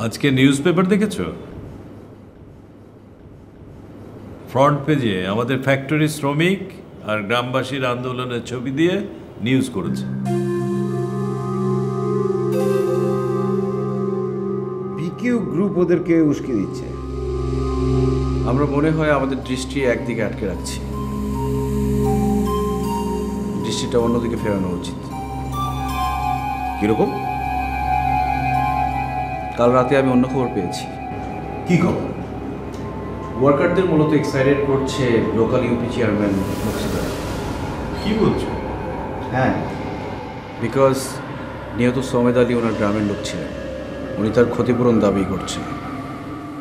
আজকে news paper দেখেছো? Front পেজে আমাদের ফ্যাক্টরি শ্রমিক আর গ্রামবাসীর আন্দোলনের ছবি দিয়ে নিউজ করেছে। বিকিউ গ্রুপ ওদেরকে উস্কে দিচ্ছে। আমরা মনে হয় আমাদের দৃষ্টি একদিকে আটকে রাখছি, দৃষ্টিটা অন্যদিকে ফেরানো উচিত। কিরকম? কাল রাতে আমি অন্য খবর পেয়েছি। কি খবর? ওয়ার্কারদের মূলত এক্সাইটেড করছে লোকাল ইউপি চেয়ারম্যান মুর্শিদা। কি বলছো? হ্যাঁ, বিকজ নিহত সমেদ আলী ওনার গ্রামের লোক ছিলেন, উনি তার ক্ষতিপূরণ দাবি করছেন।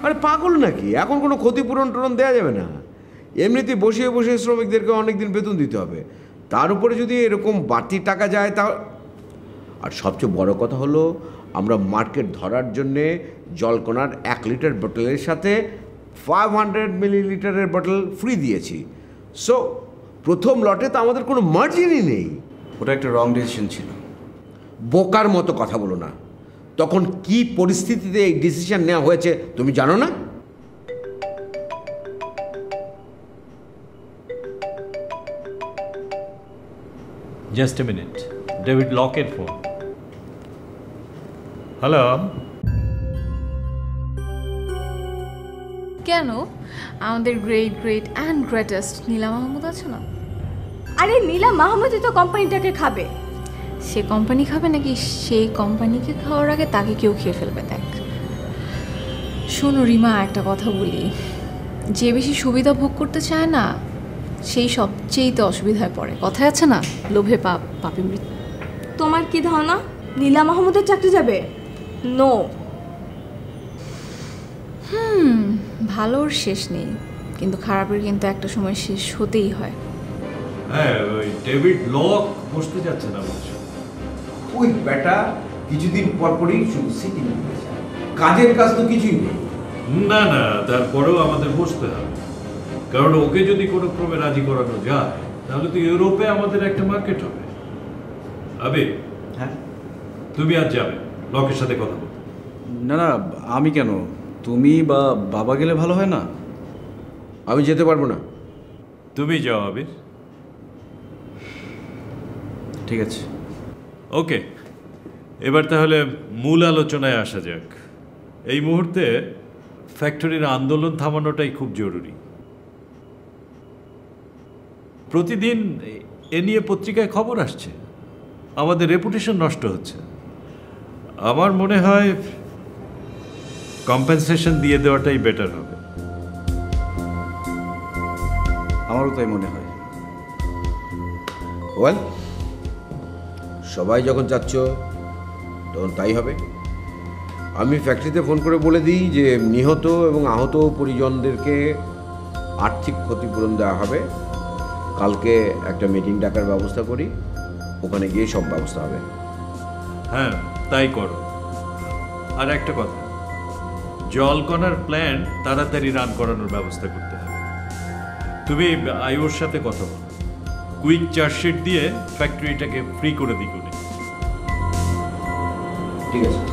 আরে পাগল নাকি? এখন কোনো ক্ষতিপূরণ টরণ দেওয়া যাবে না। এমনিতেই বসিয়ে বসিয়ে শ্রমিকদেরকে অনেকদিন বেতন দিতে হবে, তার উপরে যদি এরকম বাড়তি টাকা যায় তা। আর সবচেয়ে বড় কথা হলো, আমরা মার্কেট ধরার জন্যে জলকণার 1 লিটার বোতলের সাথে 500 মিলিলিটারের বোতল ফ্রি দিয়েছি। সো প্রথম লটে তো আমাদের কোনো মার্জিনই নেই। ওটা একটা রং ডিসিশন ছিল। বোকার মতো কথা বলো না। তখন কি পরিস্থিতিতে এই ডিসিশন নেওয়া হয়েছে তুমি জানো না? জাস্ট এ মিনিট, ডেভিড লকের ফোন। হ্যালো। কেন? আমাদের গ্রেট গ্রেট অ্যান্ড গ্রেটেস্ট নীলা মাহমুদ আছে না? আরে নীলা মাহমুদই তো কোম্পানিটাকে খাবে। সে কোম্পানি খাবে নাকি সেই কোম্পানিকে খাওয়ার আগে তাকে কেউ খেয়ে ফেলবে? দেখ শোনো রিমা, একটা কথা বলি, যে বেশি সুবিধা ভোগ করতে চায় না সেই সবচেয়েতে অসুবিধায় পড়ে। কথায় আছে না, লোভে পাপ, পাপে মৃত্যু। তোমার কি ধারণা নীলা মাহমুদের চাকরি যাবে? নো। ভালোর শেষ নেই, কিন্তু খারাপের কিন্তু একটা সময় শেষ হতেই হয়। হ্যাঁ, ওই ডেভিড লক বসতে যাচ্ছে না বলছো? ওই বেটা কিছুদিন পরপরই শুধু সিটিং করতে চায়, কাজের কাজ তো কিছুই নেই। না না, তারপরেও আমাদের বসতে হবে, কারণ ওকে যদি কোনো ক্রমে রাজি করানো যায় তাহলে তো ইউরোপে আমাদের একটা মার্কেট হবে। আবে, হ্যাঁ, তুমি আজ যাবে লকের সাথে কথা বলতে? না না, আমি কেন? তুমি বা বাবা গেলে ভালো হয় না? আমি যেতে পারবো না। তুমি যাও আবির। ঠিক আছে। ওকে, এবার তাহলে মূল আলোচনায় আসা যাক। এই মুহূর্তে ফ্যাক্টরির আন্দোলন থামানোটাই খুব জরুরি। প্রতিদিন এ নিয়ে পত্রিকায় খবর আসছে, আমাদের রেপুটেশন নষ্ট হচ্ছে। আমার মনে হয় কম্পেনসেশন দিয়ে দেওয়াটাই বেটার হবে। আমারও তাই মনে হয়। ওয়েল, সবাই যখন চাচ্ছ তখন তাই হবে। আমি ফ্যাক্টরিতে ফোন করে বলে দিই যে নিহত এবং আহত পরিজনদেরকে আর্থিক ক্ষতিপূরণ দেওয়া হবে। কালকে একটা মিটিং ডাকার ব্যবস্থা করি, ওখানে গিয়ে সব ব্যবস্থা হবে। হ্যাঁ, তাই করো। আর একটা কথা, জলকণার প্ল্যান্ট তাড়াতাড়ি রান করানোর ব্যবস্থা করতে হবে। তুমি আয়ুর সাথে কথা বলো, কুইক চার্জশিট দিয়ে ফ্যাক্টরিটাকে ফ্রি করে দিই। ঠিক আছে।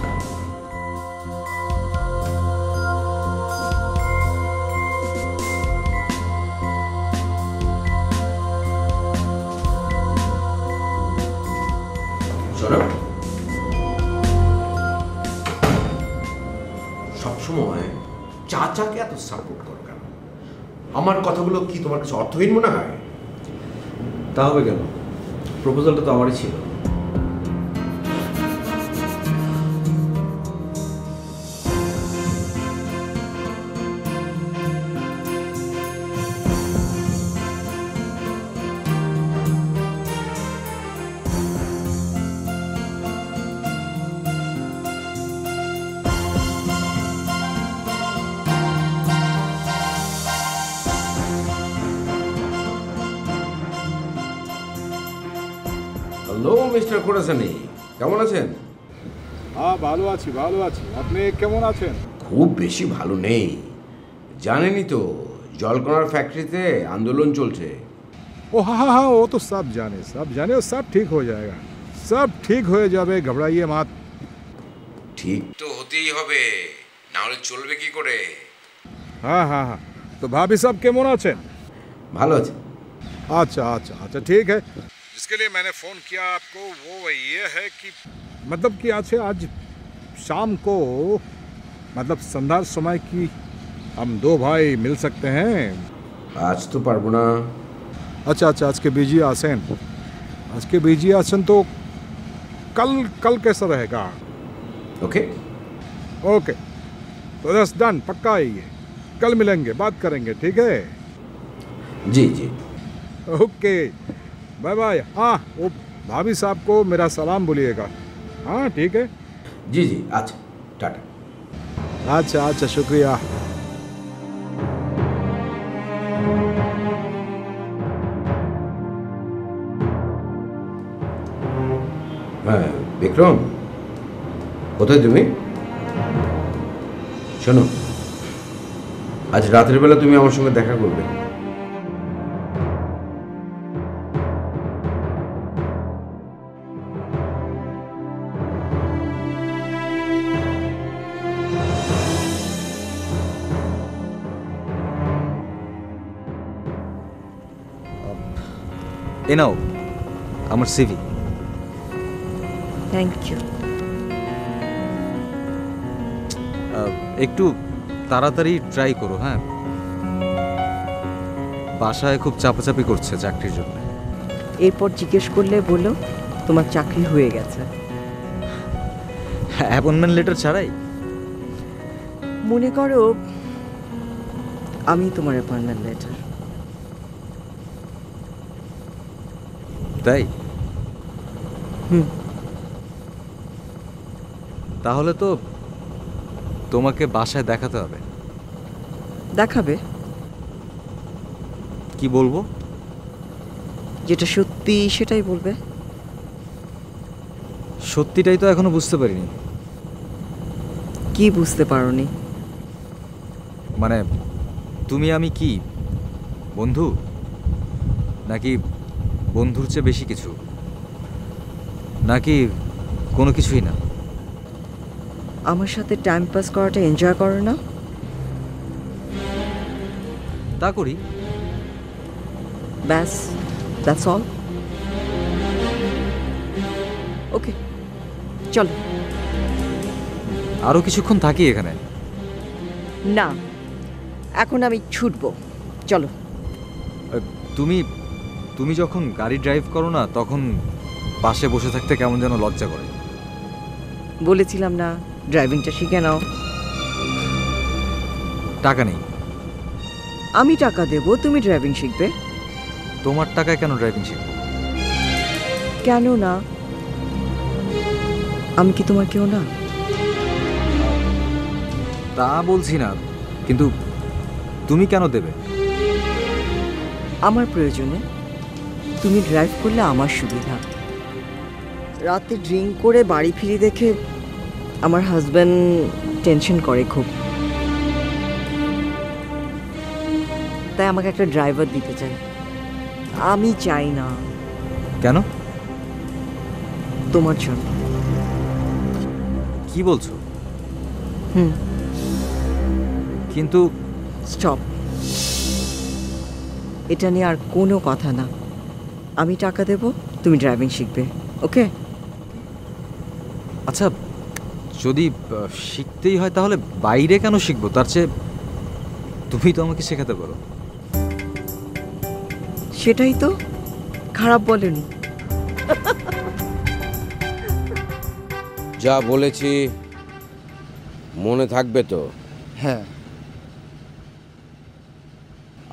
সবসময় চাচাকে এত সাপোর্ট করো কেন? আমার কথাগুলো কি তোমার কাছে অর্থহীন মনে হয়? তা হবে কেন? প্রপোজালটা তো আমারই ছিল। হ্যালো মিস্টার কোরাসানি, কেমন আছেন? হ্যাঁ, ভালো আছি ভালো আছি। আপনি কেমন আছেন? খুব বেশি ভালো নেই, জানেনই তো জলকণার ফ্যাক্টরিতে আন্দোলন চলছে। ओ हाँ हाँ हाँ, वो तो सब जाने वो सब ठीक हो जाएगा, सब ठीक हो जाবে, घबराइए मत। ঠিক তো হতেই হবে। না হলে চলবে কি করে? हाँ हाँ हाँ तो भाभी साहब केमन आছেন? ভালো আছে। अच्छा अच्छा अच्छा ठीक है। जिसके लिए मैंने फ़ोन किया आपको वो ये है कि मतलब कि आज शाम को मतलब संध्या समय की हम दो भाई मिल सकते हैं। আজ তো পারবো না। अच्छा अच्छा आज के बीजी आसन तो कल कल कैसा रहेगा? ওকে। ओके तो बस डन पक्का ही है। कल मिलेंगे बात करेंगे ठीक है? জি জি। Okay bye bye. हाँ वो भाभी साहब को मेरा सलाम बोलिएगा। हाँ ठीक है। জি জি আচ্ছা টাটা। अच्छा अच्छा शुक्रिया। হ্যাঁ বিক্রম, কোথায় তুমি? শোনো, আজ রাতের বেলা তুমি আমার সঙ্গে দেখা করবে। এ নাও আমার সিভি। Thank you. একটু তাড়াতাড়ি ট্রাই করো। হ্যাঁ, বাসায় খুব চাপাচাপি করছে চাকরির জন্য। এরপর জিজ্ঞেস করলে বলো তোমার চাকরি হয়ে গেছে। অ্যাপয়েন্টমেন্ট লেটার ছাড়াই? মনে করো আমি তোমার অ্যাপয়েন্টমেন্ট লেটার। তাই? হুম। তাহলে তো তোমাকে বাসায় দেখাতে হবে। দেখাবে? কি বলবো? যেটা সত্যি সেটাই বলবে। সত্যিটাই তো এখনো বুঝতে পারিনি। কি বুঝতে পারোনি? মানে তুমি আমি কি বন্ধু, নাকি বন্ধুর চেয়ে বেশি কিছু, নাকি কোনো কিছুই না? আমার সাথে টাইম পাস করাটা এনজয় করো না? তা করি। ব্যাস, দ্যাটস অল। ওকে চলো। আরও কিছুক্ষণ থাকি এখানে। না, এখন আমি ছুটবো, চলো। তুমি তুমি যখন গাড়ি ড্রাইভ করো না, তখন পাশে বসে থাকতে কেমন যেন লজ্জা করে। বলেছিলাম না ড্রাইভিংটা শিখে নাও। টাকা নেই। আমি টাকা দেবো, তুমি ড্রাইভিং শিখবে। তোমার টাকায় কেন ড্রাইভিং শিখবো? কেন না? আমি কি তোমার কেউ না? তা বলছি না, কিন্তু তুমি কেন দেবে? আমার প্রয়োজনে। তুমি ড্রাইভ করলে আমার সুবিধা। রাতে ড্রিঙ্ক করে বাড়ি ফিরে দেখে আমার হাজব্যান্ড টেনশন করে খুব, তাই আমাকে একটা ড্রাইভার দিতে চাই। আমি চাই না। কেন? তোমার জন্য। কি বলছো? হুম। কিন্তু স্টপ, এটা নিয়ে আর কোনো কথা না। আমি টাকা দেব, তুমি ড্রাইভিং শিখবে। ওকে? আচ্ছা, যদি শিখতেই হয় তাহলে বাইরে কেন শিখবো? তার চেয়ে তুমি তো আমাকে শেখাতে পারো। সেটাই তো, খারাপ বলনি। যা বলেছি মনে থাকবে তো? হ্যাঁ।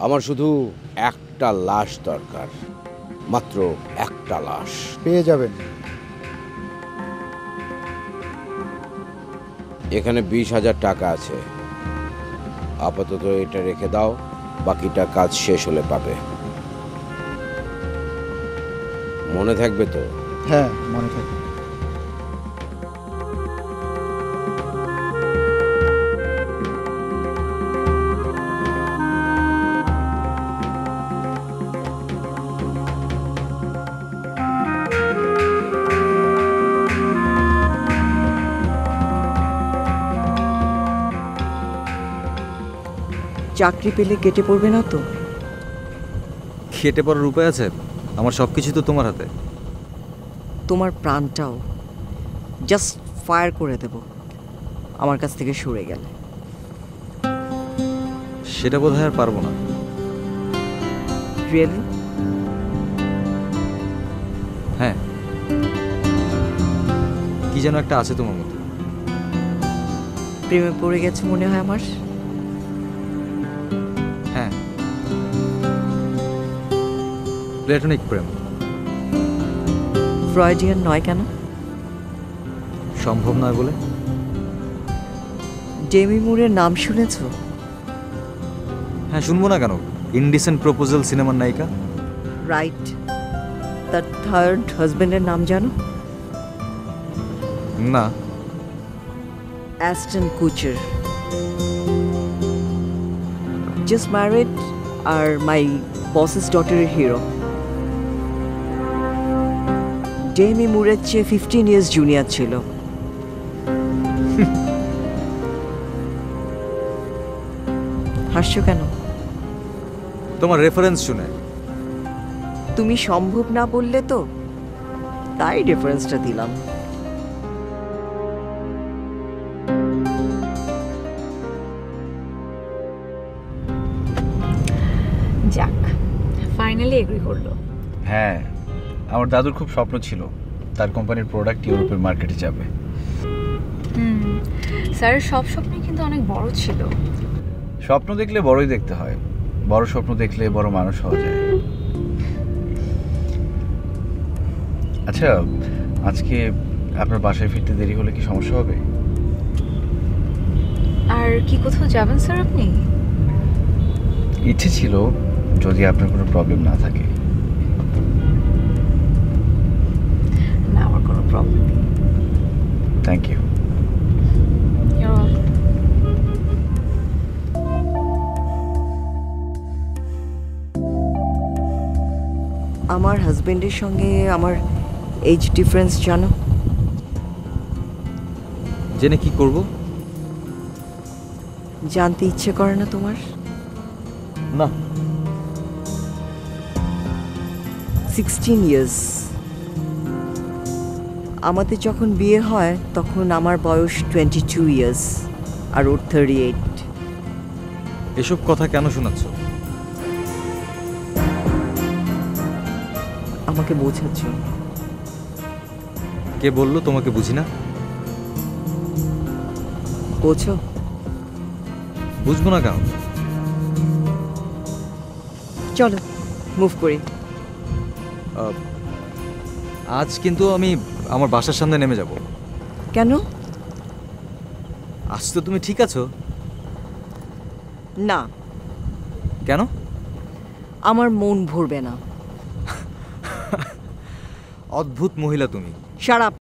আমার শুধু একটা লাশ দরকার, মাত্র একটা লাশ। পেয়ে যাবেন। এখানে 20,000 টাকা আছে, আপাতত এটা রেখে দাও, বাকিটা কাজ শেষ হলে পাবে। মনে থাকবে তো? হ্যাঁ মনে থাকে। চাকরি পেলে কেটে পড়বে না তো? খেটে পড়ার উপায় আছে? আমার সব কিছু তো তোমার হাতে। তোমার প্রাণটাও জাস্ট ফায়ার করে দেব আমার কাছ থেকে সরে গেলে। সেটা বোধহয় আর পারবো না। রিয়েলি? হ্যাঁ, কি যেন একটা আছে তোমার মধ্যে। প্রেমে পড়ে গেছে মনে হয় আমার। হ্যাঁ, প্ল্যাটনিক প্রেম। ফ্রয়েডিয়ান নয় কেন? সম্ভব নয় বলে। ডেমি মুরের নাম শুনেছ? হ্যাঁ, শুনবো না কেন? ইনডিসেন্ট প্রপোজাল সিনেমার নায়িকা। রাইট। তার থার্ড হাজবেন্ডের নাম জানো? না। Aston Kutcher. জাস্ট ম্যারিড আর মাই বসেস ডটারের হিরো। ডেমি মুরের চেয়ে 15 ইয়ার্স জুনিয়র ছিল। হাসছো কেন? তোমার রেফারেন্স শুনে। তুমি সম্ভব না বললে তো, তাই রেফারেন্সটা দিলাম। যাক, ফাইনালি এগ্রি করলো। হ্যাঁ, আমার দাদুর খুব স্বপ্ন ছিল তার কোম্পানির প্রোডাক্ট ইউরোপের মার্কেটে যাবে। স্যারের সব স্বপ্নই কিন্তু অনেক বড় ছিল। স্বপ্ন দেখলে বড়ই দেখতে হয়, বড় স্বপ্ন দেখলে বড় মানুষ হওয়া যায়। আচ্ছা, আজকে আপনার বাসায় ফিরতে দেরি হলে কি সমস্যা হবে? আর কি কোথাও যাবেন স্যার আপনি? ইচ্ছে ছিল, যদি আপনার কোনো প্রবলেম না থাকে। না, আমার কোনো প্রবলেম নেই। Thank you. আমার হাজবেন্ডের সঙ্গে আমার এজ ডিফারেন্স জানো? জেনে কি করব? জানতে ইচ্ছে করে না তোমার? না। 16 ইয়ার্স। আমাদের যখন বিয়ে হয় তখন আমার বয়স 22 ইয়ার্স আর ওর 38। এসব কথা কেন শোনাচ্ছ? আমাকে বোঝাচ্ছ? কে বললো তোমাকে বুঝি না? বোঝো? বুঝবো না কেন? চলো মুভ করি। আজ কিন্তু আমি আমার বাসার সামনে নেমে যাব। কেন? আজ তো তুমি ঠিক আছো? না। কেন? আমার মন ভরবে না। অদ্ভুত মহিলা তুমি। Shut up.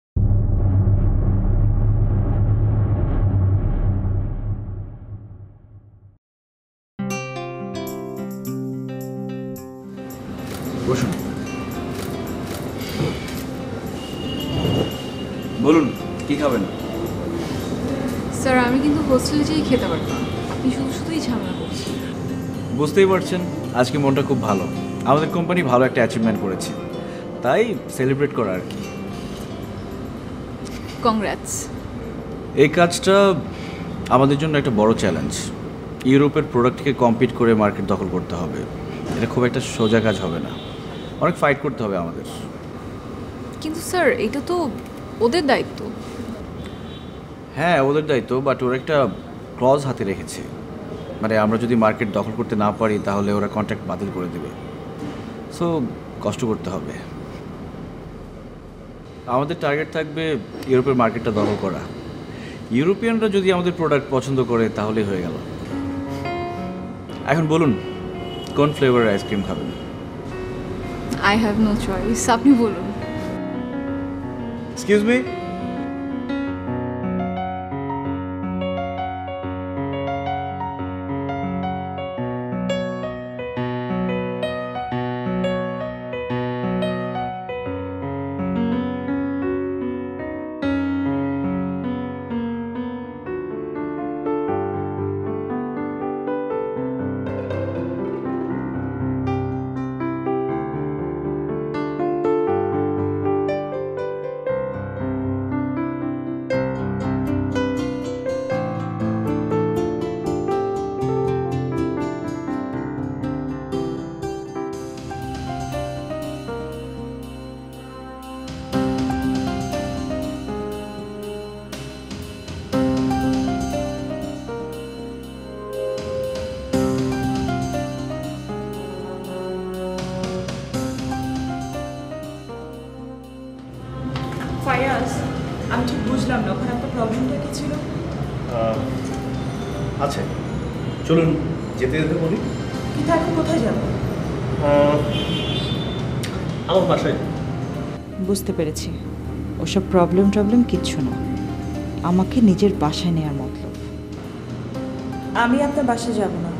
বসুন। বলুন, কি খাবেন? স্যার, আমি কিন্তু হোস্টেলে যেয়ে খেতে পারতাম, আপনি শুধু শুধুই ঝামেলা করছেন। বুঝতেই পারছেন, আজকে মনটা খুব ভালো। আমাদের কোম্পানি ভালো একটা অ্যাচিভমেন্ট করেছে, তাই সেলিব্রেট করা আর কি। কংগ্রাটস। এই কাজটা আমাদের জন্য একটা বড় চ্যালেঞ্জ। ইউরোপের প্রোডাক্টকে কম্পিট করে মার্কেট দখল করতে হবে। এটা খুব একটা সোজা কাজ হবে না, অনেক ফাইট করতে হবে আমাদের। কিন্তু স্যার, এটা তো ওদের দায়িত্ব। হ্যাঁ, ওদের দায়িত্ব, বাট ওরা একটা ক্লজ হাতে রেখেছে। মানে আমরা যদি মার্কেট দখল করতে না পারি তাহলে ওরা কন্ট্রাক্ট বাতিল করে দেবে। সো কষ্ট করতে হবে। আমাদের টার্গেট থাকবে ইউরোপের মার্কেটটা দখল করা। ইউরোপিয়ানরা যদি আমাদের প্রোডাক্ট পছন্দ করে তাহলেই হয়ে গেল। এখন বলুন, কোন ফ্লেভারের আইসক্রিম খাবেন? আই হ্যাভ নো চয়েস, আপনি বলুন। Excuse me. ফায়াজ, আমি ঠিক বুঝলাম না ওখানে আপনার প্রবলেমটা কি ছিল? আচ্ছা চলুন যেতে যেতে বলি। কিন্তু এখন কোথায় যাব? আমার বাসায়। বুঝতে পেরেছি, ওসব প্রবলেম কিচ্ছু না, আমাকে নিজের বাসায় নেওয়ার মতলব। আমি আপনার বাসায় যাব না।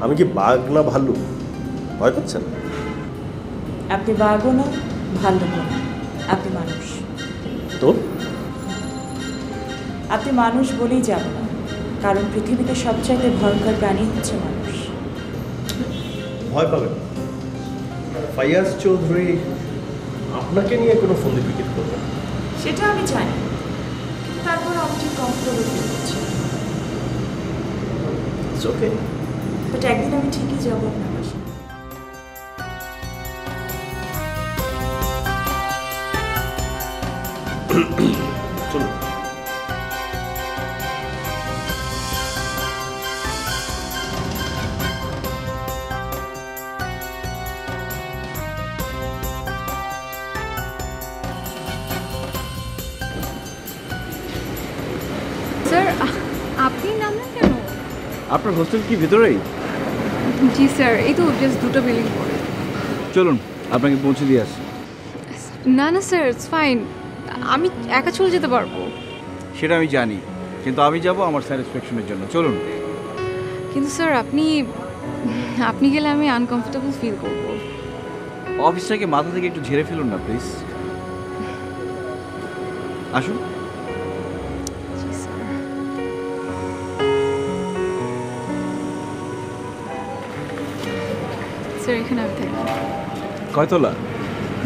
আমি কি বাঘ না ভাল্লুক? ভয় পাচ্ছেন? আপনি বাঘও না, ভাল্লুক না, আপনি মানুষ। তো আপনি মানুষ বলেই যাব না, কারণ পৃথিবীতে সবচাইতে ভয়ঙ্কর প্রাণী হচ্ছে মানুষ। ভয় পাবেন না। ফাইয়াজ চৌধুরী আপনাকে নিয়ে কোনো ফন্দি পিকেট করবে না। সেটা আমি জানি, কিন্তু তারপর আমি ঠিক কমফোর্টেবল ফিল করছি। It's okay. বাট একদিন আমি ঠিকই যাবো আপনার বাসায়। চলুন। স্যার আপনি নামলেন কেন? আপনার হোস্টেল কি ভিতরেই? জি স্যার, এই তো জাস্ট 2টা বিল্ডিং পরে। চলুন আপনাকে পৌঁছে দিয়ে আসি। না না স্যার, ইটস ফাইন, আমি একা চলে যেতে পারবো। সেটা আমি জানি, কিন্তু আমি যাব আমার স্যাটিসফ্যাকশনের জন্য। চলুন। কিন্তু স্যার আপনি গেলে আমি আনকমফোর্টেবল ফিল করব। অফিসটাকে মাথা থেকে একটু ঝেড়ে ফেলুন না প্লিজ। আসুন। জি স্যার। স্যার এখানে আমি থাকি। কয়তলা?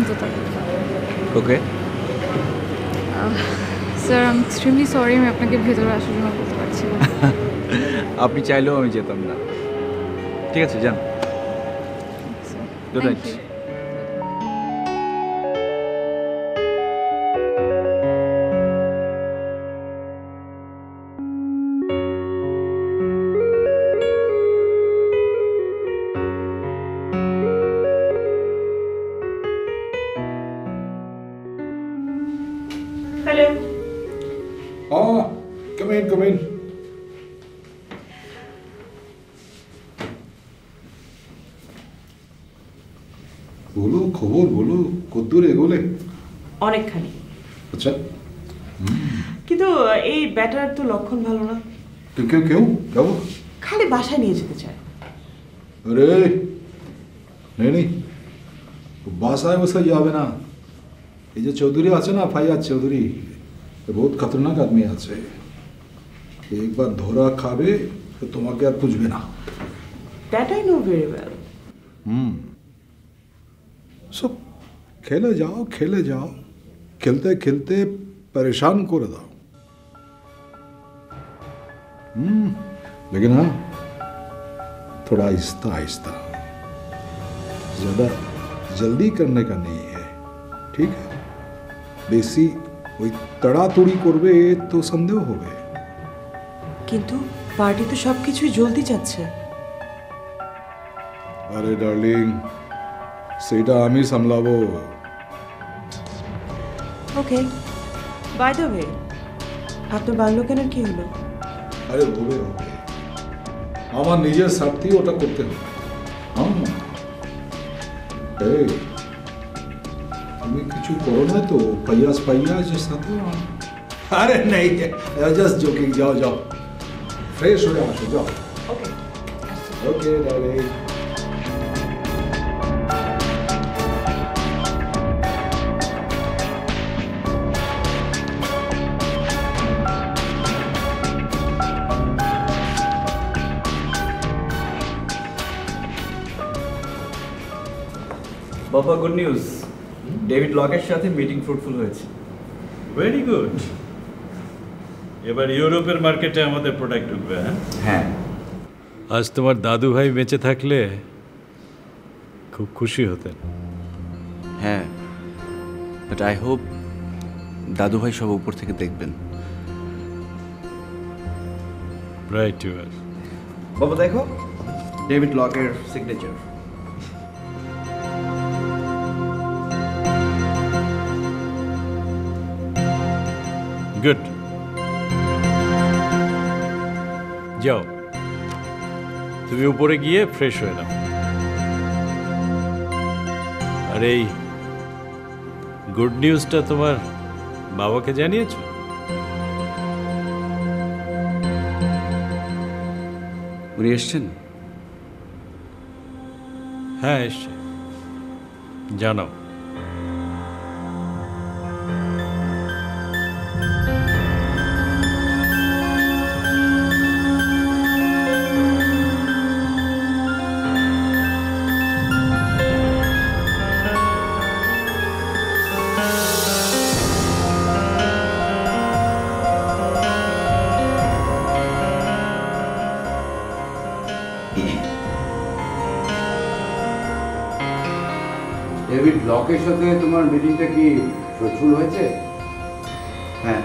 দোতলা। Okay. Sir I am extremely sorry, আমি আপনাকে ভেতরে আসার জন্য বলতে পারছি না। আপনি চাইলেও আমি যেতাম না। ঠিক আছে, যান। Good Thank night. you. Hello. हाँ come in, come in. बोलो खबर बोलो কদ্দূর এগোলে? অনেকখানি। আচ্ছা কিন্তু এই ব্যাটার তো লক্ষণ ভালো না। কেউ কেউ কেউ কেউ খালি বাসায় নিয়ে যেতে চায়। अरे नहीं नहीं বাসায় বসায় যাবে না। এই যে চৌধুরী আছে না, ফাইয়াজ চৌধুরী, বহুত খতরনাক আদমি আছে। একবার ধরা খাবে তো তোমাকে আর খুঁজবে না। That I know very well. सब खेले जाओ, खेलते खेलते परेशान कर दाओ। लेकिन हाँ थोड़ा आहिस्ता आहिस्ता, ज्यादा जल्दी करने का नहीं है, ठीक है? बेसी ওই তাড়াতাড়ি করবে তো সন্দেহ হবে। কিন্তু পার্টি তো সব কিছুই জলদি যাচ্ছে। আরে ডার্লিং, সেটা আমি সামলাবো। ওকে, বাই দ্য ওয়ে, আপনার বাল্যকেনের কি হলো? আরে হবে হবে, আমার নিজের স্বার্থেই ওটা করতে হবে। এই তুমি কিছু করো না তো ফাইয়াজের সাথে? আরে নেই, জাস্ট জোকিং। যাও যাও, ফ্রেশ হয়ে আসো, যাও। ওকে ওকে ডার্লিং। বাবা, গুড নিউজ, ডেভিড লকের সাথে মিটিং ফ্রুটফুল হয়েছে। Very good. এবার ইউরোপের মার্কেটে আমাদের প্রোডাক্ট ঢুকবে। হ্যাঁ, আজ তোমার দাদু ভাই বেঁচে থাকলে খুব খুশি হতেন। হ্যাঁ, বাট আই হোপ দাদু ভাই সব উপর থেকে দেখবেন। Right your. বাবা দেখো, ডেভিড লকের সিগনেচার। গুড, যাও তুমি উপরে গিয়ে ফ্রেশ হয়ে নাও। আর এই গুড নিউজটা তোমার বাবাকে জানিয়েছো? উনি এসছেন? হ্যাঁ এসছে, জানাও। ডেভিড লকের সাথে তোমার মিটিংটা কি সফল হয়েছে? হ্যাঁ,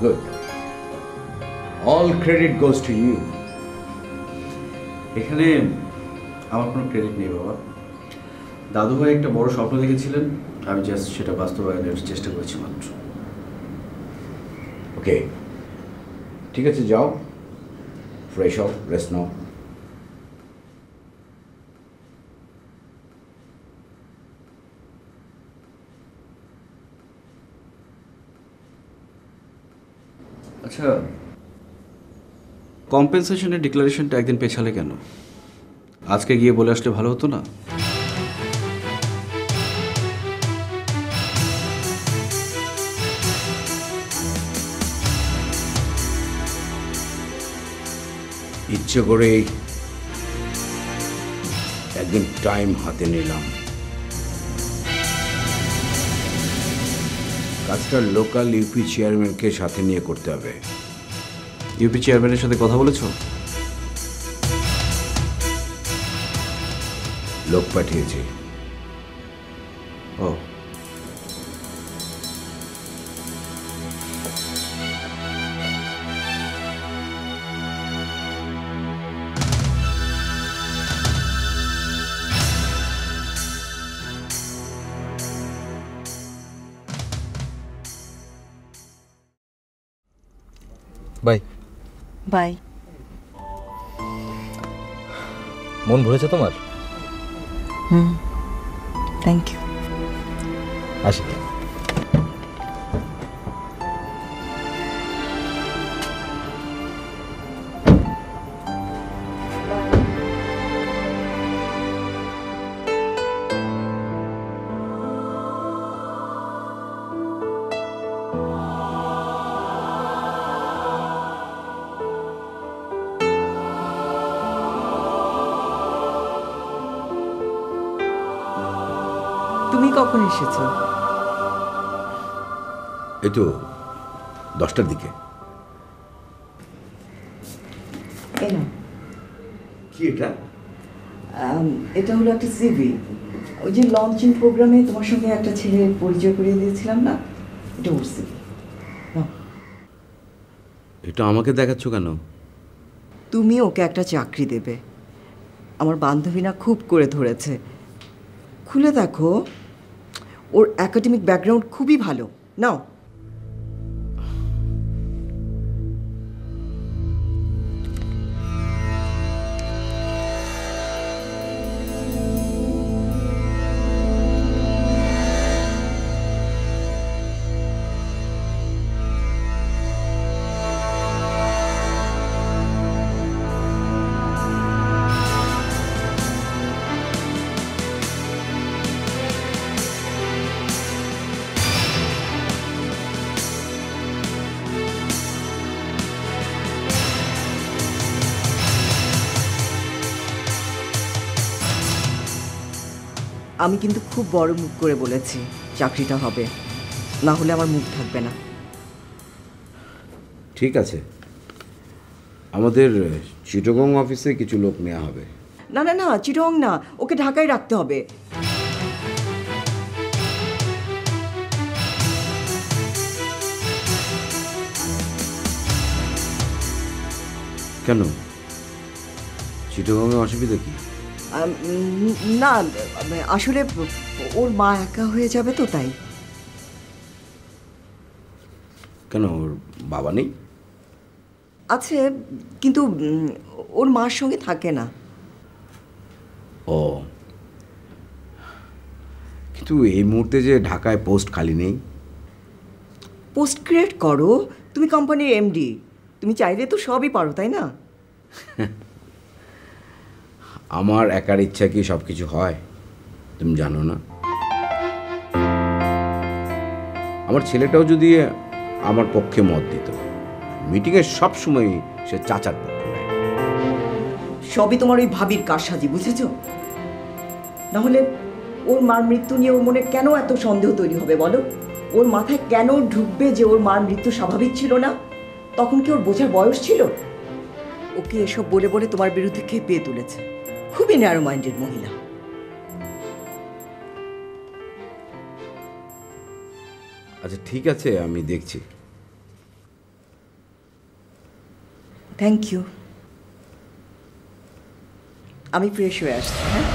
good, all credit goes to you. এখানে আমার কোনো ক্রেডিট নেই বাবা। দাদু ভাই একটা বড় স্বপ্ন দেখেছিলেন, আমি জাস্ট সেটা বাস্তবায়নের চেষ্টা করেছি মাত্র। ওকে, ঠিক আছে, যাও, ফ্রেশ হও, রেস্ট নাও। আচ্ছা, কম্পেনসেশনের ডিক্লারেশনটা একদিন পেছালে কেন? আজকে গিয়ে বলে আসলে ভালো হতো না? ইচ্ছে করেই একদিন টাইম হাতে নিলাম। কাজটা লোকাল ইউপি চেয়ারম্যানকে সাথে নিয়ে করতে হবে। ইউপি চেয়ারম্যানের সাথে কথা বলেছো? লোক পাঠিয়েছি। ও, বাই। বাই। মন ভরেছে তোমার? Thank you. আসি। তুমি কখন এসেছো? এই তো 10টার দিকে। কি এটা? এটা হলো একটা সিভি। ওই যে লঞ্চিং প্রোগ্রামে তোমার সঙ্গে একটা ছেলে পরিচয় করিয়ে দিয়েছিলাম না, এটা ওর সিভি। এটা আমাকে দেখাচ্ছ কেন? তুমি ওকে একটা চাকরি দেবে, আমার বান্ধবীরা খুব করে ধরেছে। খুলে দেখো, ওর একাডেমিক ব্যাকগ্রাউন্ড খুবই ভালো। নাও। আমি কিন্তু খুব বড় মুখ করে বলেছি চাকরিটা হবে, না হলে আমার মুখ থাকবে না। ঠিক আছে, আমাদের চিটাগং অফিসে কিছু লোক নেওয়া হবে। না না না, চিটং না, ওকে ঢাকায় রাখতে হবে। কেন, চিটাগংয়ে অসুবিধা কি? না আসলে ওর মা একা হয়ে যাবে তো তাই। কেন, ওর বাবা নেই? আছে, কিন্তু ওর মার সঙ্গে থাকে না। ও, কিন্তু এই মুহূর্তে যে ঢাকায় পোস্ট খালি নেই। পোস্ট ক্রিয়েট করো, তুমি কোম্পানির এমডি, তুমি চাইলে তো সবই পারো, তাই না? আমার একার ইচ্ছা কি সব কিছু হয় তুমি জানো না? আমার ছেলেটাও যদি আমার পক্ষে মত দিত, মিটিংয়ে সব সময় সে চাচার পক্ষ নেয়। সবই তোমার ওই ভাবির কারসাজি, বুঝেছ? না হলে ওর মার মৃত্যু নিয়ে ওর মনে কেন এত সন্দেহ তৈরি হবে বলো? ওর মাথায় কেন ঢুকবে যে ওর মার মৃত্যু স্বাভাবিক ছিল না? তখন কি ওর বোঝার বয়স ছিল? ওকে এসব বলে বলে তোমার বিরুদ্ধে খেপিয়ে তুলেছে। খুবই ন্যারো মাইন্ডেড মহিলা। আচ্ছা ঠিক আছে, আমি দেখছি। Thank you. আমি ফ্রেশ হয়ে আসছি। হ্যাঁ,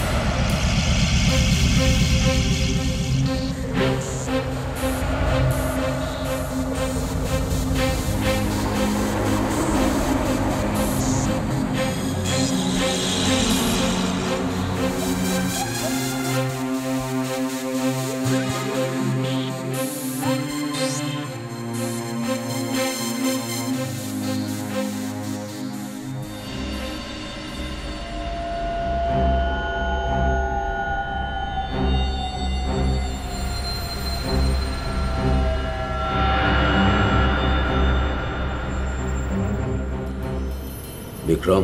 বিক্রম,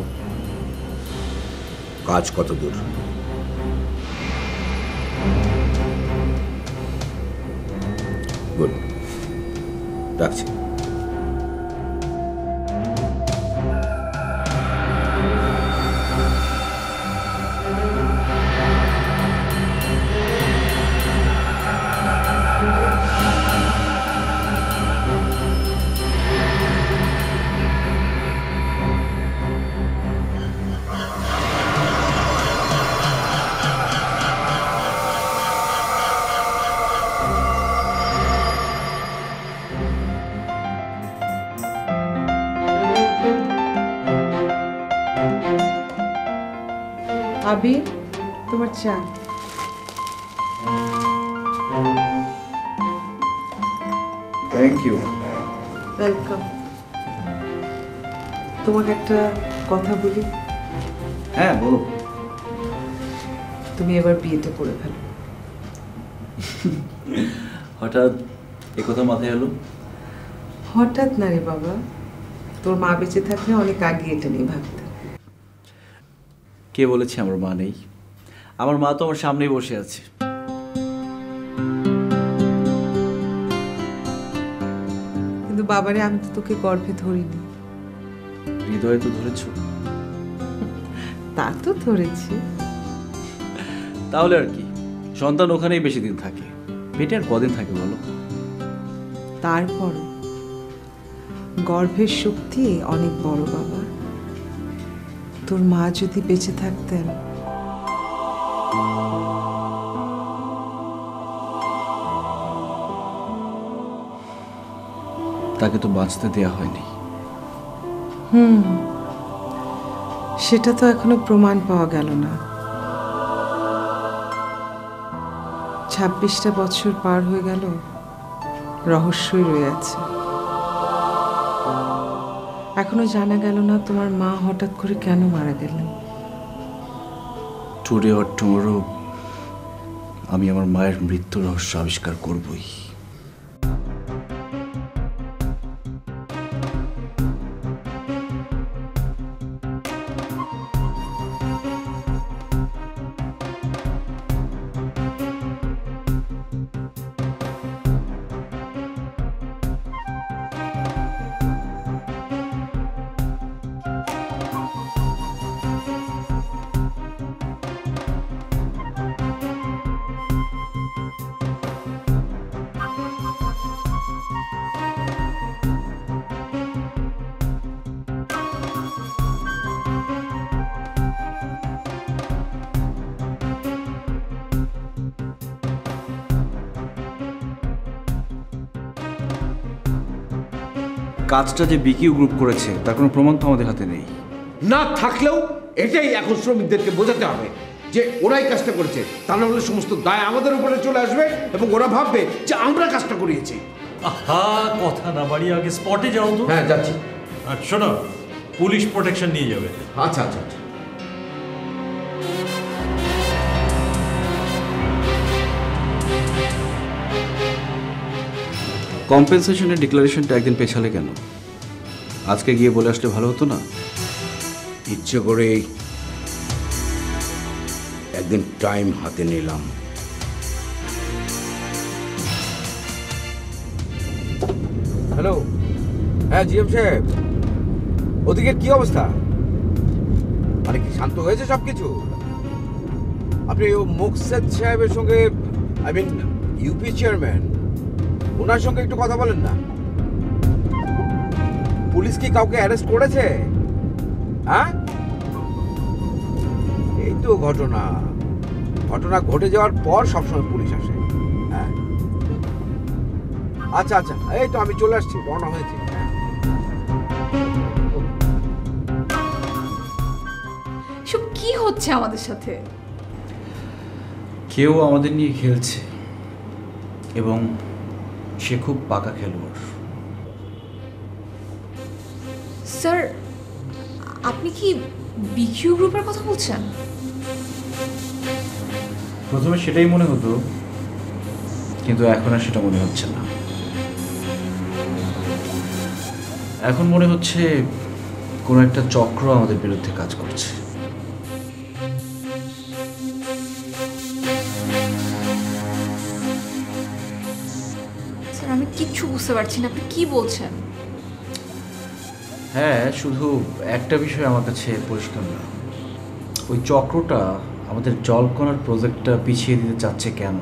কাজ কত দূর? গুড, রাখছি। আবির, তোমার চা। Thank you. ওয়েলকাম। তোমাকে একটা কথা বলি। হ্যাঁ বলো। তুমি এবার বিয়েটা করে ফেলো। হঠাৎ এ কথা মাথায় এলো? হঠাৎ না রে বাবা, তোর মা বেঁচে থাকলে অনেক আগে এটা নিয়ে ভাবতে। কে বলেছে আমার মা নেই? আমার মা তো আমার সামনেই বসে আছে। কিন্তু বাবারে, আমি তো তোকে গর্ভে ধরিনি। হৃদয়ে তো ধরেছ। তা তো ধরেছি। তাহলে আর কি, সন্তান ওখানেই বেশি দিন থাকে, পেটে আর কদিন থাকে বলো? তারপরও গর্ভের শক্তি অনেক বড় বাবা। তোর মা যদি বেঁচে থাকতেন, তাকে তো বাঁচতে দেয়া হয়নি। সেটা তো এখনো প্রমাণ পাওয়া গেল না। 26টা বছর পার হয়ে গেল, রহস্যই রয়ে আছে। এখনো জানা গেল না তোমার মা হঠাৎ করে কেন মারা গেলেন। টুডে অর টুমরো আমি আমার মায়ের মৃত্যুর রহস্য আবিষ্কার করবই। কাজটা যে বিকিউ গ্রুপ করেছে তার কোনো প্রমাণ তো আমাদের হাতে নেই। না থাকলেও এটাই এখন শ্রমিকদেরকে বোঝাতে হবে যে ওরাই কাজটা করেছে, তা না হলে সমস্ত দায় আমাদের উপরে চলে আসবে এবং ওরা ভাববে যে আমরা কাজটা করিয়েছি। আহা, কথা না বাড়িয়ে আগে স্পটে যাও তো। হ্যাঁ যাচ্ছি। আর শোনো, পুলিশ প্রোটেকশন নিয়ে যাবে। আচ্ছা আচ্ছা আচ্ছা। কম্পেনসেশনের ডিক্লারেশনটা একদিন পেছালে কেন? আজকে গিয়ে বলে আসলে ভালো হতো না? ইচ্ছে করেই একদিন টাইম হাতে নিলাম। হ্যালো, হ্যাঁ জিএম সাহেব, ওদিকের কি অবস্থা? মানে কি শান্ত হয়েছে সব কিছু? আপনি ও মুকসেদ সাহেবের সঙ্গে, আই মিন ইউপি চেয়ারম্যান, ওনার সঙ্গে একটু কথা বলেন না। পুলিশ কি কাউকে অ্যারেস্ট করেছে? হ্যাঁ, এই তো ঘটনা ঘটে যাওয়ার পর সবসময় পুলিশ আসে। হ্যাঁ আচ্ছা আচ্ছা, এই তো আমি চলে আসছি, রওনা হয়েছি। সব কি হচ্ছে আমাদের সাথে? কেউ আমাদের নিয়ে খেলছে এবং সে খুব পাকা খেলোয়াড়। স্যার, আপনি কি বিকিউ গ্রুপের কথা বলছেন? প্রথমে সেটাই মনে হতো, কিন্তু এখন আর সেটা মনে হচ্ছে না। এখন মনে হচ্ছে কোনো একটা চক্র আমাদের বিরুদ্ধে কাজ করছে। স্যার, আমি কিচ্ছু বুঝতে পারছি না, আপনি কি বলছেন? হ্যাঁ, শুধু একটা বিষয় আমার কাছে পরিষ্কার না, ওই চক্রটা আমাদের জলকণার প্রজেক্টটা পিছিয়ে দিতে চাচ্ছে কেন?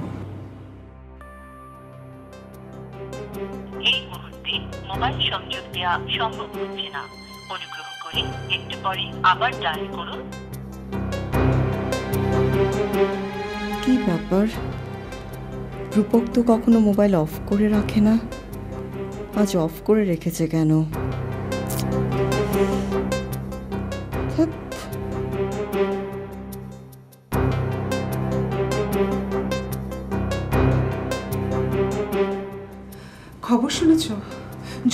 এই মুহূর্তে মোবাইল সংযোগ দেওয়া সম্ভব হচ্ছে না, অনুগ্রহ করে একটু পরে আবার ডায়াল করুন। কি ব্যাপার, রূপক তো কখনো মোবাইল অফ করে রাখে না, আজ অফ করে রেখেছে কেন? ধ্যাৎ। খবর শুনেছ?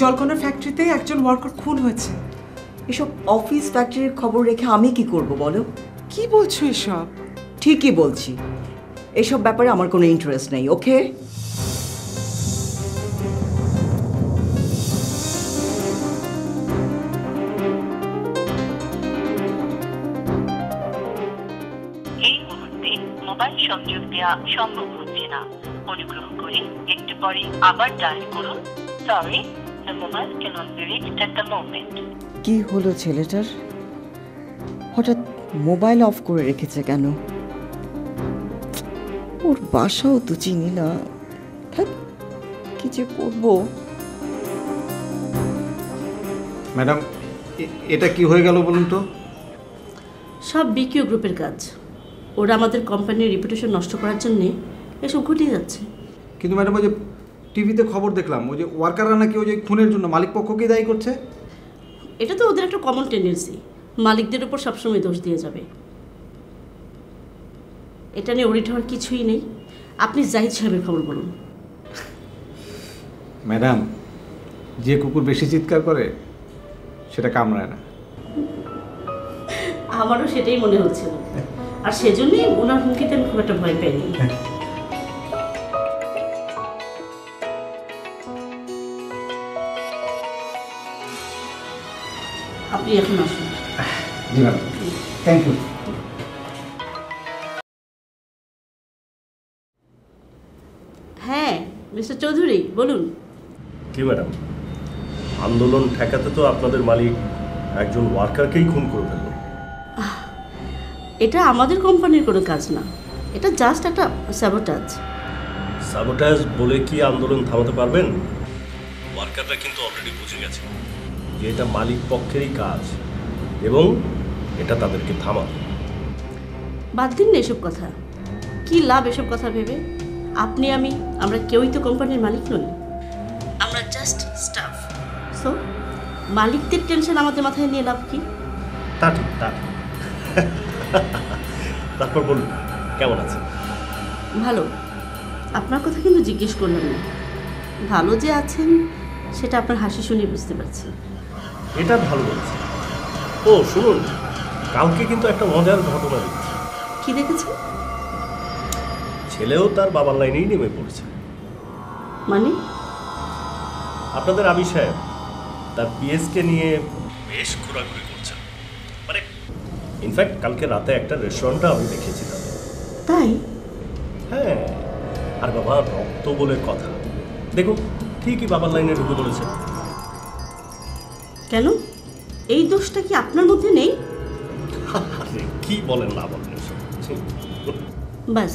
জলকণার ফ্যাক্টরিতে একজন ওয়ার্কার খুন হয়েছে। এসব অফিস ফ্যাক্টরির খবর রেখে আমি কি করব বলো? কি বলছো এসব? ঠিকই বলছি, এসব ব্যাপারে আমার কোনো ইন্টারেস্ট নেই। ওকে, এই মুহূর্তে মোবাইল সংযোগ দেওয়া সম্ভব হচ্ছে না, অনুগ্রহ করে একটু পরে আবার ডায়াল করুন। Sorry, the mobile cannot be reached at the moment. কি হলো ছেলেটার? হঠাৎ মোবাইল অফ করে রেখেছে কেন? ওর বাসাও তো চিনি না, কি যে করবো। ম্যাডাম, এটা কি হয়ে গেল বলুন তো? সব বিকিউ গ্রুপের কাজ। ওরা আমাদের কোম্পানির রেপুটেশন নষ্ট করার জন্যে এসব ঘটিয়ে যাচ্ছে। কিন্তু ম্যাডাম, ওই যে টিভিতে খবর দেখলাম, ওই যে ওয়ার্কাররা নাকি ওই যে খুনের জন্য মালিক পক্ষকেই দায়ী করছে। এটা তো ওদের একটা কমন টেন্ডেন্সি, মালিকদের উপর সবসময় দোষ দিয়ে যাবে। এটা নিয়ে ওরিট হওয়ার কিছুই নেই। আপনি জাহিদ সাহেবের খবর বলুন। ম্যাডাম, যে কুকুর বেশি চিৎকার করে সেটা কামড়ায় না। আমারও সেটাই মনে হচ্ছিল, আর সেজন্যই ওনার হুমকিতে আমি খুব একটা ভয় পাইনি। আপনি এখন আসুন। জি ম্যাম, থ্যাংক ইউ। হ্যাঁ মিস্টার চৌধুরী বলুন। কি ম্যাডাম, আন্দোলন ঠেকাতে তো আপনাদের মালিক একজন ওয়ার্কারকেই খুন করে ফেলল। এটা আমাদের কোম্পানির কোনো কাজ না, এটা জাস্ট একটা স্যাবোটাজ। সাবোটাজ বলে কি আন্দোলন থামাতে পারবেন? ওয়ার্কাররা কিন্তু অলরেডি বুঝে গেছে যে এটা মালিক পক্ষেরই কাজ এবং এটা তাদেরকে থামাবে। বাদ দিন না এসব কথা, কি লাভ এসব কথা ভেবে? আপনি আমরা কেউই তো কোম্পানির মালিক নই, আমরা জাস্ট স্টাফ। সো মালিকদের টেনশন আমাদের মাথায় নিয়ে লাভ কি? তা ঠিক, তা ঠিক। তারপর বলুন, কেমন আছে? ভালো। আপনার কথা কিন্তু জিজ্ঞেস করলাম না। ভালো যে আছেন সেটা আপনার হাসি শুনে বুঝতে পারছি। এটা ভালো বলছে। ও শুনুন, কালকে কিন্তু একটা মজার ঘটনা দেখছি। কি দেখেছেন? ছেলেও তার বাবার লাইনেই নেমে পড়েছে। মানে? আপনাদের আবি সাহেব তার পিএসকে নিয়ে বেশ ঘোরাঘুরি করছেন। মানে ইনফ্যাক্ট কালকে রাতে একটা রেস্টুরেন্টটা আমি দেখেছিলাম। তাই? হ্যাঁ, আর বাবা রক্ত বলে কথা। দেখুন, ঠিকই বাবার লাইনে ঢুকে পড়েছে। কেন? এই দোষটা কি আপনার মধ্যে নেই? আরে কি বলেন না বলেন এসব। বাস,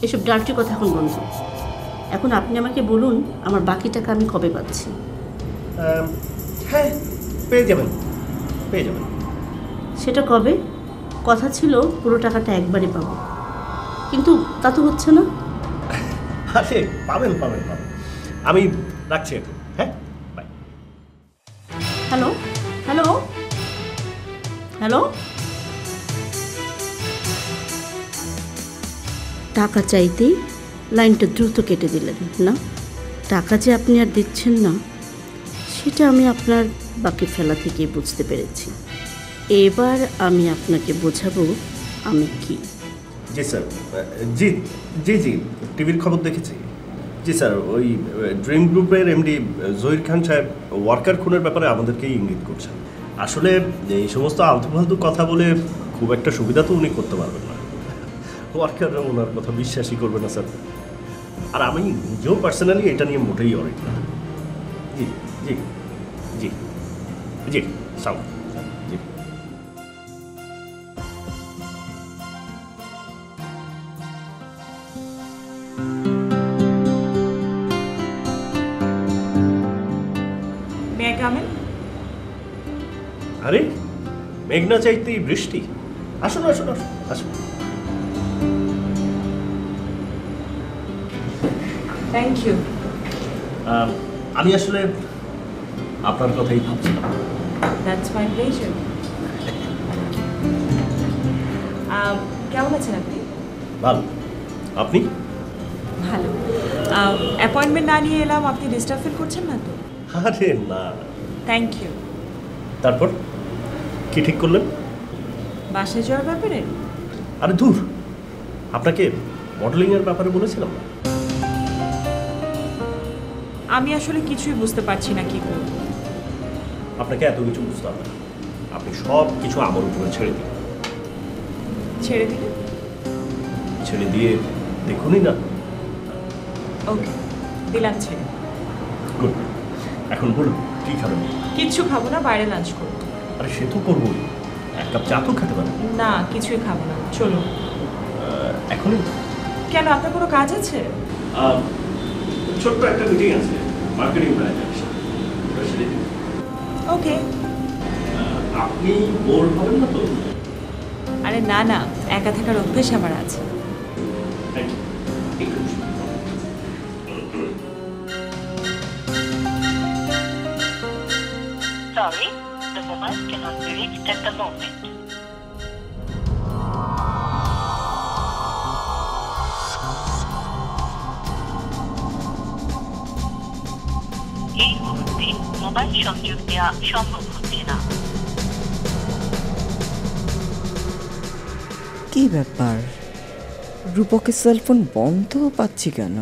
এসব ডার্টি কথা এখন বন্ধ। এখন আপনি আমাকে বলুন, আমার বাকি টাকা আমি কবে পাচ্ছি? হ্যাঁ, পেয়ে যাবেন, পেয়ে যাবেন। সেটা কবে? কথা ছিল পুরো টাকাটা একবারে পাবো, কিন্তু তা তো হচ্ছে না। আরে পাবেন পাবেন পাবেন। আমি রাখছি এখন। হ্যাঁ, বাই। হ্যালো হ্যালো হ্যালো, টাকা চাইতেই লাইনটা দ্রুত কেটে দিলেন না? টাকা যে আপনি আর দিচ্ছেন না সেটা আমি আপনার বাকি ফেলা থেকেই বুঝতে পেরেছি। এবার আমি আপনাকে বোঝাবো আমি কি। জি স্যার, জি জি জি, টিভির খবর দেখেছি। জি স্যার, ওই ড্রিম গ্রুপের এমডি জহির খান সাহেব ওয়ার্কার খুনের ব্যাপারে আমাদেরকেই ইঙ্গিত করছেন। আসলে এই সমস্ত আলতু ফালতু কথা বলে খুব একটা সুবিধা তো উনি করতে পারবেন না। ওয়ার্কাররা ওনার কথা বিশ্বাসই করবে না স্যার। আর আমি নিজেও পার্সোনালি এটা নিয়ে মোটেই অরিক না। জি জি জি জি, সালাম। জি। আরে মেঘনা চাইতেই বৃষ্টি। আসুন আসুন আসুন আসুন। Thank you. আমি আসলে আপনার কথাই ভাবছিলাম। That's my pleasure. কেমন আছেন আপনি? ভালো। আপনি? ভালো। অ্যাপয়েন্টমেন্ট না নিয়ে এলাম, আপনি ডিস্টার্ব ফিল করছেন না তো? আরে না। Thank you. তারপর কি ঠিক করলেন? বাসায় যাওয়ার ব্যাপারে? আরে দূর, আপনাকে মডেলিংয়ের ব্যাপারে বলেছিলাম না? আমি আসলে কিছুই বুঝতে পারছি না কি করব। আপনাকে এত কিছু বুঝতে হবে না, আপনি সব কিছু আমার উপরে ছেড়ে দিন। ছেড়ে দিলে? ছেড়ে দিয়ে দেখুনই না। ওকে, দিলাম ছেড়ে। গুড। এখন বলুন কী খাবেন? কিচ্ছু খাবো না, বাইরে লাঞ্চ করবো। আরে সে তো করবোই, এক কাপ চা তো খেতে পারেন। না, কিছুই খাবো না, চলুন। এখনই? কেন, আপনার কোনো কাজ আছে? ছোট্ট একটা মিটিং আছে মার্কেটিং ব্রাঞ্চে। ওকে। আপনি বোর হবেন না তো? আরে না না, একা থাকার অভ্যেস আমার আছে। Sorry, the mobile cannot be reached at the moment. এই মুহূর্তে মোবাইল সংযোগ দেওয়া সম্ভব হচ্ছে না। কি ব্যাপার, রূপকের সেলফোন বন্ধ পাচ্ছি কেন?